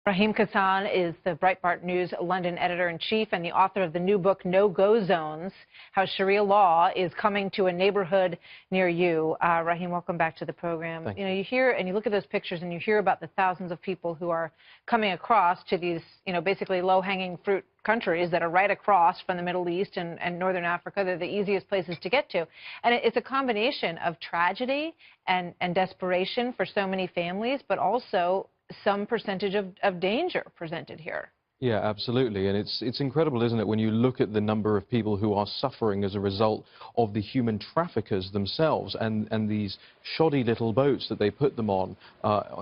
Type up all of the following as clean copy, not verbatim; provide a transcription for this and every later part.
Raheem Kassam is the Breitbart News London editor-in-chief and the author of the new book, No-Go Zones, How Sharia Law is Coming to a Neighborhood Near You. Raheem, welcome back to the program. Thank you hear and you look at those pictures and you hear about the thousands of people who are coming across to these, basically low-hanging fruit countries that are right across from the Middle East and Northern Africa. They're the easiest places to get to. And it's a combination of tragedy and desperation for so many families, but also some percentage of danger presented here. Yeah, absolutely. And it's incredible, isn't it, when you look at the number of people who are suffering as a result of the human traffickers themselves and these shoddy little boats that they put them on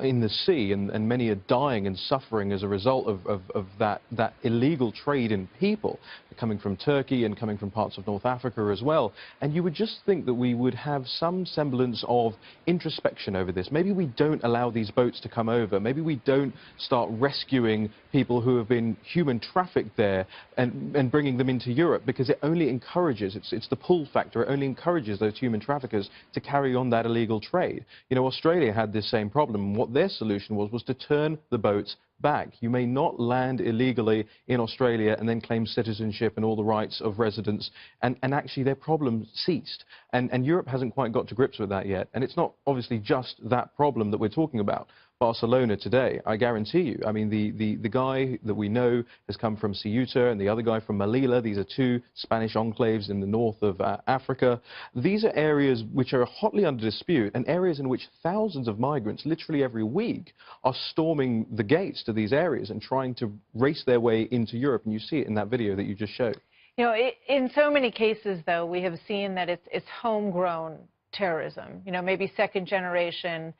in the sea, and many are dying and suffering as a result of that illegal trade in people coming from Turkey and coming from parts of North Africa as well. And you would just think that we would have some semblance of introspection over this. Maybe we don't allow these boats to come over. Maybe we don't start rescuing people who have been human trafficked there and bringing them into Europe, because it only encourages, it's the pull factor, it only encourages those human traffickers to carry on that illegal trade. Australia had this same problem, and what their solution was to turn the boats back. You may not land illegally in Australia and then claim citizenship and all the rights of residents, and actually their problem ceased. And Europe hasn't quite got to grips with that yet. And it's not obviously just that problem that we're talking about. Barcelona today, I guarantee you, I mean, the guy that we know has come from Ceuta and the other guy from Melilla. These are two Spanish enclaves in the north of Africa. These are areas which are hotly under dispute, and areas in which thousands of migrants literally every week are storming the gates to these areas and trying to race their way into Europe. And you see it in that video that you just showed. In so many cases, though, we have seen that it's homegrown terrorism, maybe second generation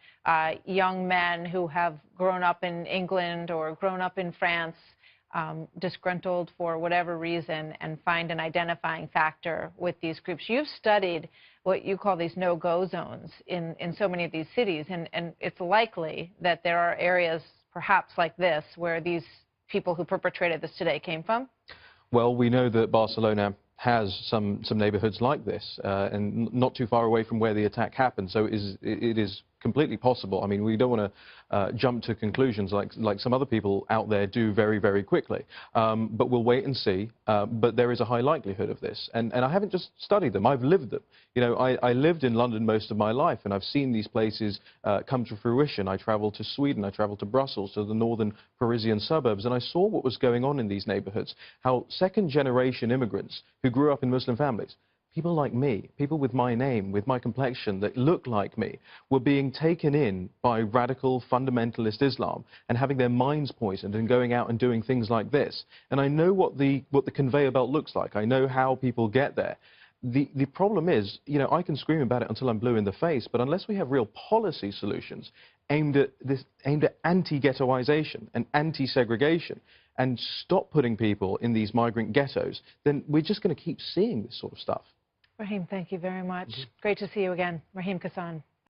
young men who have grown up in England or grown up in France, disgruntled for whatever reason, and find an identifying factor with these groups. You've studied what you call these no-go zones in so many of these cities, and it's likely that there are areas perhaps like this where these people who perpetrated this today came from? Well, we know that Barcelona has some neighborhoods like this, and not too far away from where the attack happened. So it is completely possible. I mean, we don't want to jump to conclusions like some other people out there do very, very quickly. But we'll wait and see. But there is a high likelihood of this. And I haven't just studied them, I've lived them. I lived in London most of my life, and I've seen these places come to fruition. I traveled to Sweden, I traveled to Brussels, to the northern Parisian suburbs, and I saw what was going on in these neighborhoods, how second-generation immigrants who grew up in Muslim families, people like me, people with my name, with my complexion, that look like me, were being taken in by radical fundamentalist Islam and having their minds poisoned and going out and doing things like this. And I know what the conveyor belt looks like. I know how people get there. The problem is, I can scream about it until I'm blue in the face, but unless we have real policy solutions aimed at anti-ghettoization and anti-segregation, and stop putting people in these migrant ghettos, then we're just going to keep seeing this sort of stuff. Raheem, thank you very much. Great to see you again. Raheem Kassam.